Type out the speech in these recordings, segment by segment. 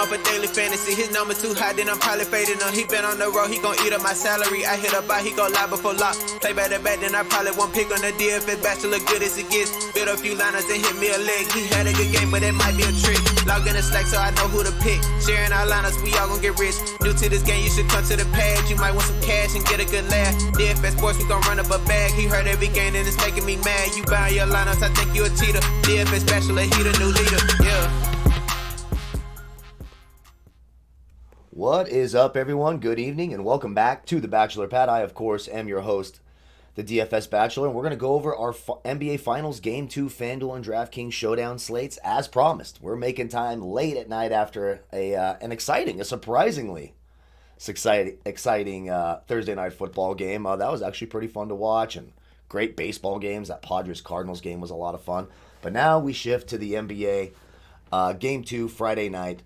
up a daily fantasy. His number too high, then I'm probably fading him. He been on the road, he gon' eat up my salary. I hit up, he gon' lie before lock. Play back to back, then I probably won't pick on the DFS bachelor, good as it gets. Build a few liners and hit me a leg. He had a good game, but it might be a trick. Log in the Slack so I know who to pick. Sharing our liners, we all gon' get rich. New to this game, you should come to the pad. You might want some cash and get a good laugh. DFS sports, we gon' run up a bag. He heard every game and it's making me mad. You buying your lineups, I think you a cheater. DFS bachelor, he the new leader. Yeah. What is up, everyone? Good evening and welcome back to The Bachelor Pad. I, of course, am your host, the DFS Bachelor, and we're going to go over our NBA Finals Game 2 Fanduel and Draftkings showdown slates as promised. We're making time late at night after a surprisingly exciting Thursday night football game. That was actually pretty fun to watch, and great baseball games. That Padres-Cardinals game was a lot of fun. But now we shift to the NBA Game 2 Friday night.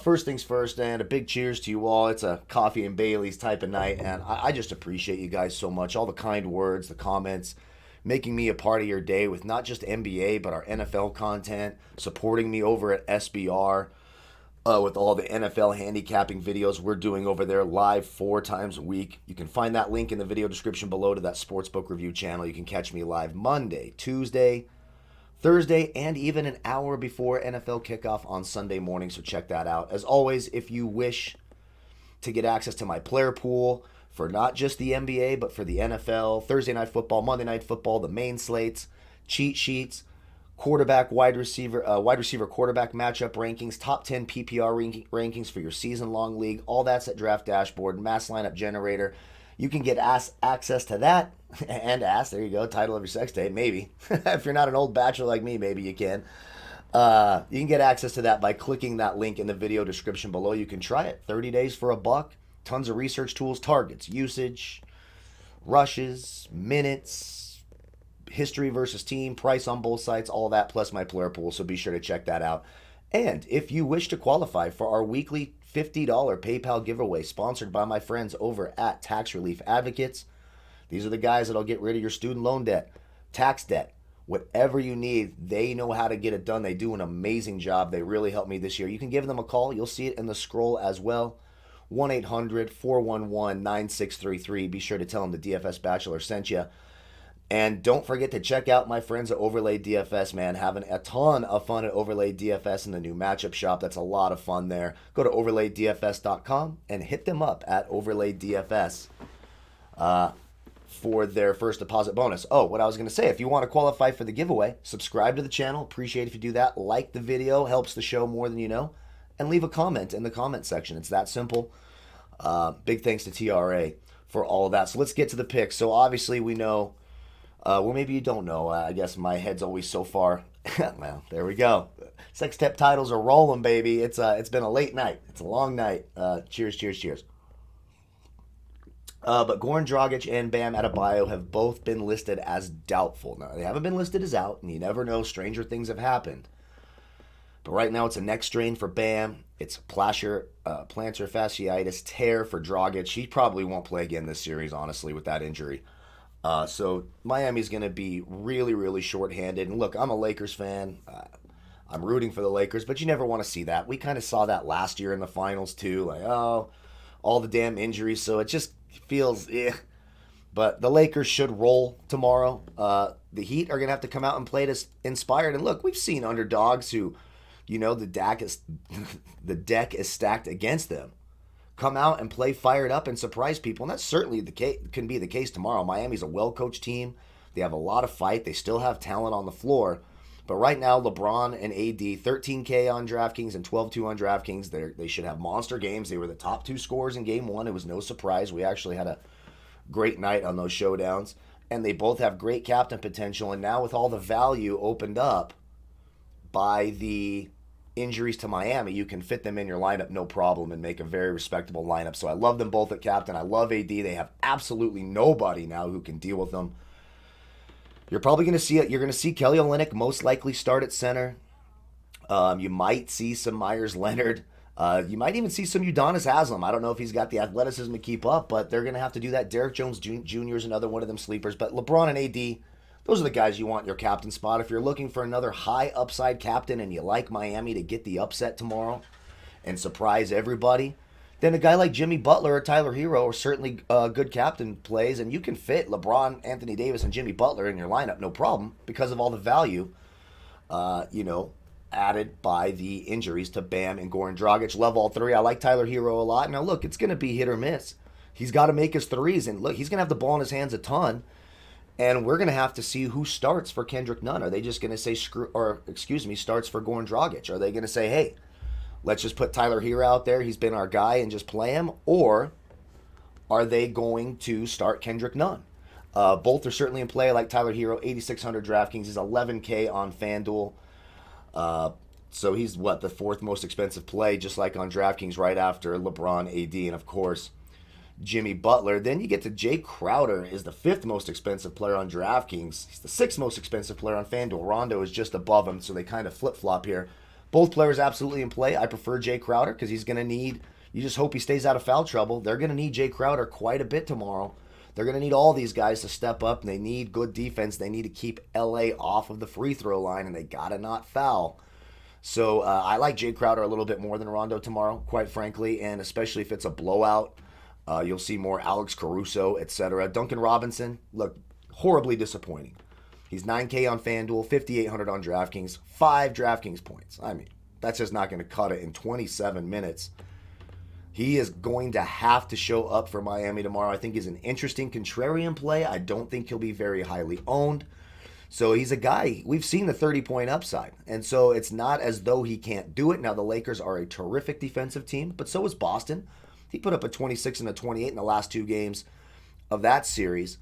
First things first, and a big cheers to you all. It's a coffee and Bailey's type of night, and I just appreciate you guys so much. All the kind words, the comments, making me a part of your day with not just NBA, but our NFL content, supporting me over at SBR with all the NFL handicapping videos we're doing over there live 4 times a week. You can find that link in the video description below to that sportsbook review channel. You can catch me live Monday, Tuesday, Thursday, and even an hour before NFL kickoff on Sunday morning, so check that out. As always, if you wish to get access to my player pool for not just the NBA, but for the NFL, Thursday night football, Monday night football, the main slates, cheat sheets, quarterback, wide receiver quarterback matchup rankings, top 10 PPR rankings for your season-long league, all that's at Draft Dashboard, Mass Lineup Generator. You can get access to that, and there you go, title of your sex tape, maybe. If you're not an old bachelor like me, maybe you can. You can get access to that by clicking that link in the video description below. You can try it, 30 days for $1. Tons of research tools, targets, usage, rushes, minutes, history versus team, price on both sites, all that, plus my player pool, so be sure to check that out. And if you wish to qualify for our weekly $50 PayPal giveaway sponsored by my friends over at Tax Relief Advocates, these are the guys that'll get rid of your student loan debt, tax debt, whatever you need. They know how to get it done. They do an amazing job. They really helped me this year. You can give them a call. You'll see it in the scroll as well. 1-800-411-9633. Be sure to tell them the DFS Bachelor sent you. And don't forget to check out my friends at Overlay DFS, man. Having a ton of fun at Overlay DFS in the new matchup shop. That's a lot of fun there. Go to overlaydfs.com and hit them up at Overlay DFS for their first deposit bonus. Oh, what I was going to say, if you want to qualify for the giveaway, subscribe to the channel. Appreciate if you do that. Like the video. Helps the show more than you know. And leave a comment in the comment section. It's that simple. Big thanks to TRA for all of that. So let's get to the picks. So obviously we know... well, maybe you don't know. I guess my head's always so far. Well, there we go. Sextep titles are rolling, baby. It's been a late night. It's a long night. Cheers, cheers, cheers. But Goran Dragic and Bam Adebayo have both been listed as doubtful. Now, they haven't been listed as out, and you never know. Stranger things have happened. But right now, it's a neck strain for Bam. It's plantar fasciitis tear for Dragic. He probably won't play again this series, honestly, with that injury. So Miami's going to be really, really shorthanded. And look, I'm a Lakers fan. I'm rooting for the Lakers, but you never want to see that. We kind of saw that last year in the finals too. Like, oh, all the damn injuries. So it just feels, But the Lakers should roll tomorrow. The Heat are going to have to come out and play this inspired. And look, we've seen underdogs who, the deck is stacked against them, come out and play fired up and surprise people. And that's certainly can be the case tomorrow. Miami's a well-coached team. They have a lot of fight. They still have talent on the floor. But right now, LeBron and AD, 13K on DraftKings and 12-2 on DraftKings. They should have monster games. They were the top 2 scorers in Game 1. It was no surprise. We actually had a great night on those showdowns. And they both have great captain potential. And now with all the value opened up by the injuries to Miami, you can fit them in your lineup no problem and make a very respectable lineup. So I love them both at captain. I love AD. They have absolutely nobody now who can deal with them. You're probably going to see it. You're going to see Kelly Olynyk most likely start at center. You might see some Myers Leonard. You might even see some Udonis Haslem. I don't know if he's got the athleticism to keep up, but they're going to have to do that. Derek Jones Jr. is another one of them sleepers. But LeBron and AD, those are the guys you want in your captain spot. If you're looking for another high upside captain and you like Miami to get the upset tomorrow and surprise everybody, then a guy like Jimmy Butler or Tyler Hero are certainly good captain plays, and you can fit LeBron, Anthony Davis, and Jimmy Butler in your lineup, no problem, because of all the value, added by the injuries to Bam and Goran Dragic. Love all three. I like Tyler Hero a lot. Now, look, it's going to be hit or miss. He's got to make his threes, and look, he's going to have the ball in his hands a ton, and we're going to have to see who starts for Kendrick Nunn. Are they just going to say starts for Goran Dragic? Are they going to say, hey, let's just put Tyler Hero out there, he's been our guy, and just play him? Or are they going to start Kendrick Nunn? Both are certainly in play. I like Tyler Hero, 8,600 DraftKings. He's 11K on Fanduel. So he's, the fourth most expensive play, just like on DraftKings, right after LeBron, AD, and of course, Jimmy Butler. Then you get to Jay Crowder is the fifth most expensive player on DraftKings. He's the sixth most expensive player on FanDuel. Rondo is just above him, so they kind of flip-flop here. Both players absolutely in play. I prefer Jay Crowder because he's going to need, you just hope he stays out of foul trouble. They're going to need Jay Crowder quite a bit tomorrow. They're going to need all these guys to step up, and they need good defense. They need to keep LA off of the free throw line, and they got to not foul. So I like Jay Crowder a little bit more than Rondo tomorrow, quite frankly, and especially if it's a blowout. You'll see more Alex Caruso, etc. Duncan Robinson, look, horribly disappointing. He's 9K on FanDuel, 5,800 on DraftKings, 5 DraftKings points. I mean, that's just not going to cut it in 27 minutes. He is going to have to show up for Miami tomorrow. I think he's an interesting contrarian play. I don't think he'll be very highly owned. So he's a guy, we've seen the 30-point upside. And so it's not as though he can't do it. Now, the Lakers are a terrific defensive team, but so is Boston. He put up a 26 and a 28 in the last 2 games of that series.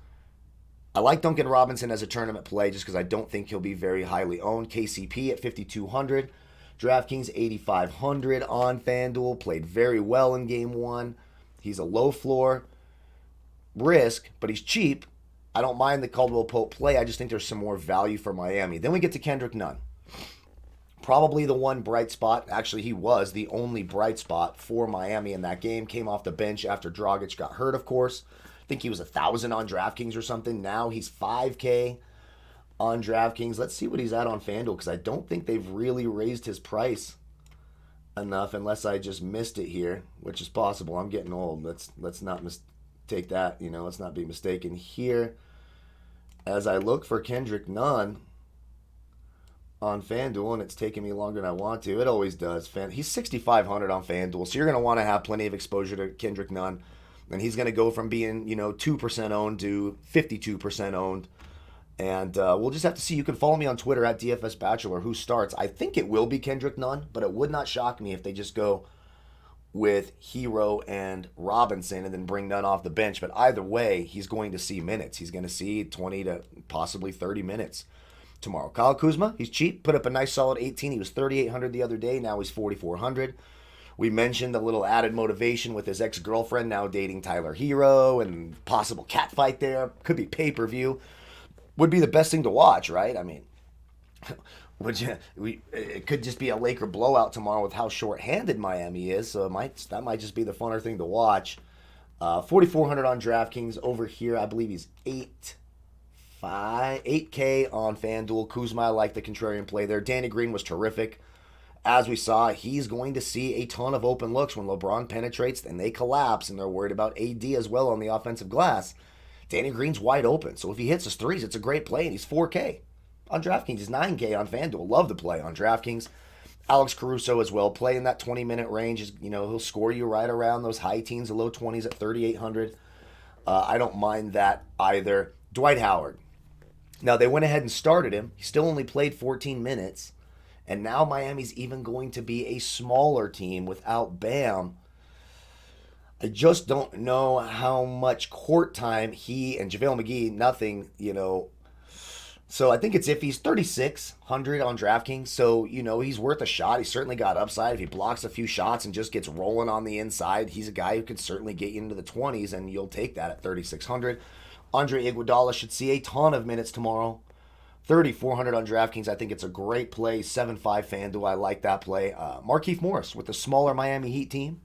I like Duncan Robinson as a tournament play just because I don't think he'll be very highly owned. KCP at 5,200. DraftKings 8,500 on FanDuel. Played very well in Game 1. He's a low floor risk, but he's cheap. I don't mind the Caldwell Pope play. I just think there's some more value for Miami. Then we get to Kendrick Nunn. Probably the one bright spot. Actually, he was the only bright spot for Miami in that game. Came off the bench after Dragic got hurt, of course. I think he was 1,000 on DraftKings or something. Now he's 5K on DraftKings. Let's see what he's at on FanDuel, because I don't think they've really raised his price enough, unless I just missed it here, which is possible. I'm getting old. Let's not take that. Let's not be mistaken here. As I look for Kendrick Nunn on FanDuel, and it's taking me longer than I want to. It always does. He's 6,500 on FanDuel, so you're going to want to have plenty of exposure to Kendrick Nunn. And he's going to go from being, 2% owned to 52% owned. And we'll just have to see. You can follow me on Twitter at DFS Bachelor, who starts. I think it will be Kendrick Nunn, but it would not shock me if they just go with Hero and Robinson and then bring Nunn off the bench. But either way, he's going to see minutes. He's going to see 20 to possibly 30 minutes tomorrow. Kyle Kuzma, he's cheap. Put up a nice solid 18. He was 3,800 the other day. Now he's 4,400. We mentioned a little added motivation with his ex-girlfriend now dating Tyler Hero and possible catfight there. Could be pay-per-view. Would be the best thing to watch, right? I mean, it could just be a Laker blowout tomorrow with how short-handed Miami is, so that might just be the funner thing to watch. 4,400 on DraftKings. Over here, I believe he's 8K on FanDuel. Kuzma, I like the contrarian play there. Danny Green was terrific. As we saw, he's going to see a ton of open looks when LeBron penetrates and they collapse, and they're worried about AD as well on the offensive glass. Danny Green's wide open, so if he hits his threes, it's a great play, and he's 4K. On DraftKings, he's 9K on FanDuel. Love the play on DraftKings. Alex Caruso as well. Play in that 20-minute range. He'll score you right around those high teens to low 20s at 3,800. I don't mind that either. Dwight Howard. Now, they went ahead and started him. He still only played 14 minutes. And now Miami's even going to be a smaller team without Bam. I just don't know how much court time he and JaVale McGee, nothing, So I think it's if he's 3,600 on DraftKings. So, he's worth a shot. He's certainly got upside. If he blocks a few shots and just gets rolling on the inside, he's a guy who could certainly get you into the 20s, and you'll take that at 3,600. Andre Iguodala should see a ton of minutes tomorrow. 3,400 on DraftKings. I think it's a great play. 7-5 FanDuel. I like that play. Markieff Morris with the smaller Miami Heat team.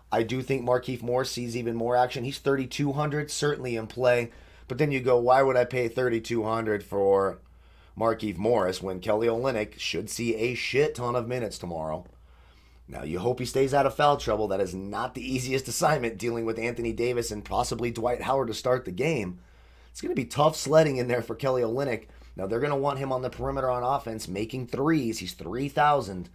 I do think Markieff Morris sees even more action. He's 3,200, certainly in play. But then you go, why would I pay 3,200 for Markieff Morris when Kelly Olynyk should see a shit ton of minutes tomorrow? Now, you hope he stays out of foul trouble. That is not the easiest assignment, dealing with Anthony Davis and possibly Dwight Howard to start the game. It's going to be tough sledding in there for Kelly Olynyk. Now, they're going to want him on the perimeter on offense, making threes. He's 3,000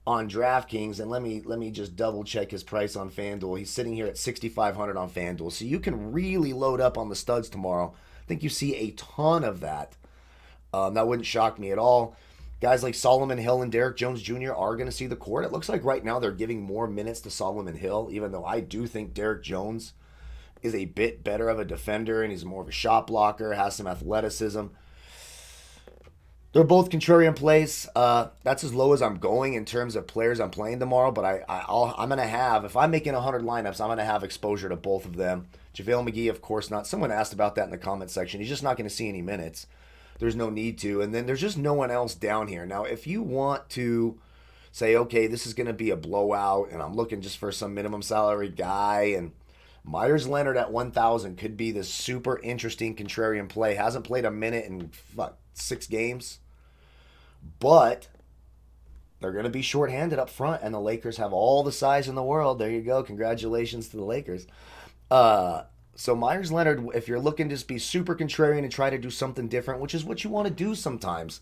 on DraftKings. And let me just double check his price on Fanduel. He's sitting here at 6,500 on Fanduel. So you can really load up on the studs tomorrow. I think you see a ton of that. That wouldn't shock me at all. Guys like Solomon Hill and Derrick Jones Jr. are going to see the court. It looks like right now they're giving more minutes to Solomon Hill, even though I do think Derrick Jones is a bit better of a defender and he's more of a shot blocker, has some athleticism. They're both contrarian plays. That's as low as I'm going in terms of players I'm playing tomorrow, but I'm going to have, if I'm making 100 lineups, I'm going to have exposure to both of them. JaVale McGee, of course not. Someone asked about that in the comment section. He's just not going to see any minutes. There's no need to. And then there's just no one else down here. Now, if you want to say, okay, this is going to be a blowout and I'm looking just for some minimum salary guy, and Myers Leonard at 1,000 could be this super interesting contrarian play. Hasn't played a minute in 6 games. But they're going to be shorthanded up front, and the Lakers have all the size in the world. There you go. Congratulations to the Lakers. So Myers Leonard, if you're looking to just be super contrarian and try to do something different, which is what you want to do sometimes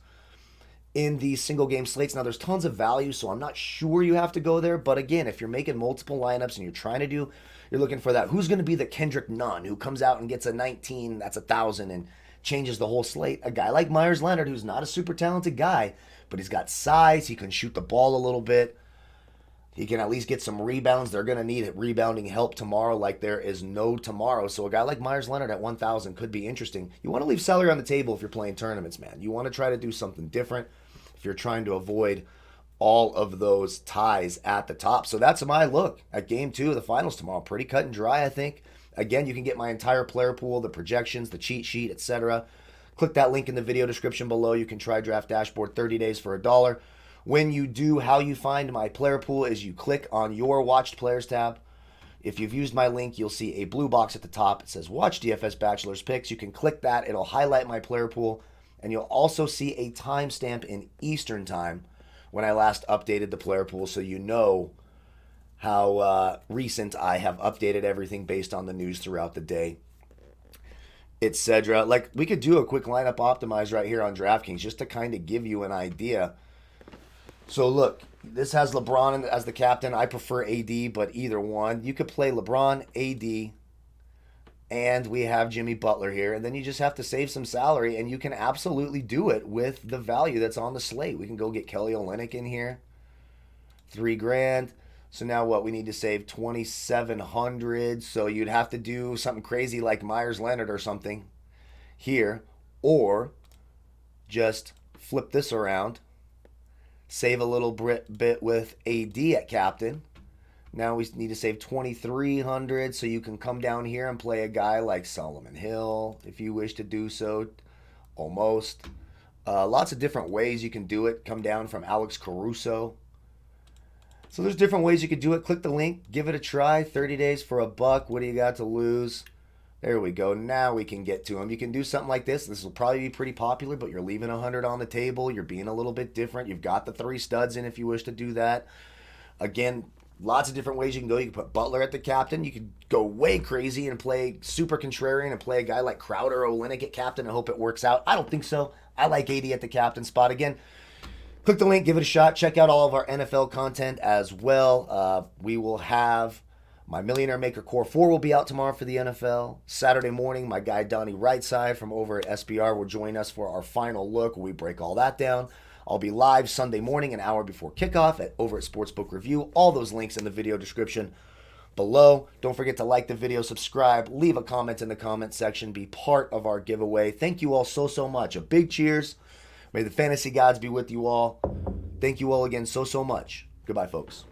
in these single game slates. Now, there's tons of value, so I'm not sure you have to go there. But again, if you're making multiple lineups and you're looking for that, who's going to be the Kendrick Nunn who comes out and gets a 19, that's 1,000, and changes the whole slate? A guy like Myers Leonard, who's not a super talented guy, but he's got size, he can shoot the ball a little bit. He can at least get some rebounds. They're going to need rebounding help tomorrow like there is no tomorrow. So a guy like Myers Leonard at 1,000 could be interesting. You want to leave salary on the table if you're playing tournaments, man. You want to try to do something different if you're trying to avoid all of those ties at the top. So that's my look at Game 2 of the finals tomorrow. Pretty cut and dry, I think. Again, you can get my entire player pool, the projections, the cheat sheet, etc. Click that link in the video description below. You can try Draft Dashboard 30 days for $1. When you do, how you find my player pool is you click on your Watched Players tab. If you've used my link, you'll see a blue box at the top. It says Watch DFS Bachelor's Picks. You can click that. It'll highlight my player pool. And you'll also see a timestamp in Eastern Time when I last updated the player pool, so you know how recent I have updated everything based on the news throughout the day, etc. Like, we could do a quick lineup optimize right here on DraftKings just to kind of give you an idea. So look, this has LeBron as the captain. I prefer AD, but either one. You could play LeBron, AD, and we have Jimmy Butler here. And then you just have to save some salary, and you can absolutely do it with the value that's on the slate. We can go get Kelly Olynyk in here. $3,000. So now what? We need to save 2,700. So you'd have to do something crazy like Myers Leonard or something here, or just flip this around. Save a little bit with AD at captain. Now we need to save 2,300, so you can come down here and play a guy like Solomon Hill if you wish to do so. Almost. Lots of different ways you can do it. Come down from Alex Caruso. So there's different ways you could do it. Click the link. Give it a try. 30 days for $1. What do you got to lose? There we go. Now we can get to them. You can do something like this. This will probably be pretty popular, but you're leaving 100 on the table. You're being a little bit different. You've got the 3 studs in if you wish to do that. Again, lots of different ways you can go. You can put Butler at the captain. You could go way crazy and play super contrarian and play a guy like Crowder or Olynyk at captain and hope it works out. I don't think so. I like AD at the captain spot. Again, click the link. Give it a shot. Check out all of our NFL content as well. We will have my Millionaire Maker Core 4 will be out tomorrow for the NFL. Saturday morning, my guy Donnie Rightside from over at SBR will join us for our final look where we break all that down. I'll be live Sunday morning, an hour before kickoff over at Sportsbook Review. All those links in the video description below. Don't forget to like the video, subscribe, leave a comment in the comment section, be part of our giveaway. Thank you all so much. A big cheers. May the fantasy gods be with you all. Thank you all again so much. Goodbye, folks.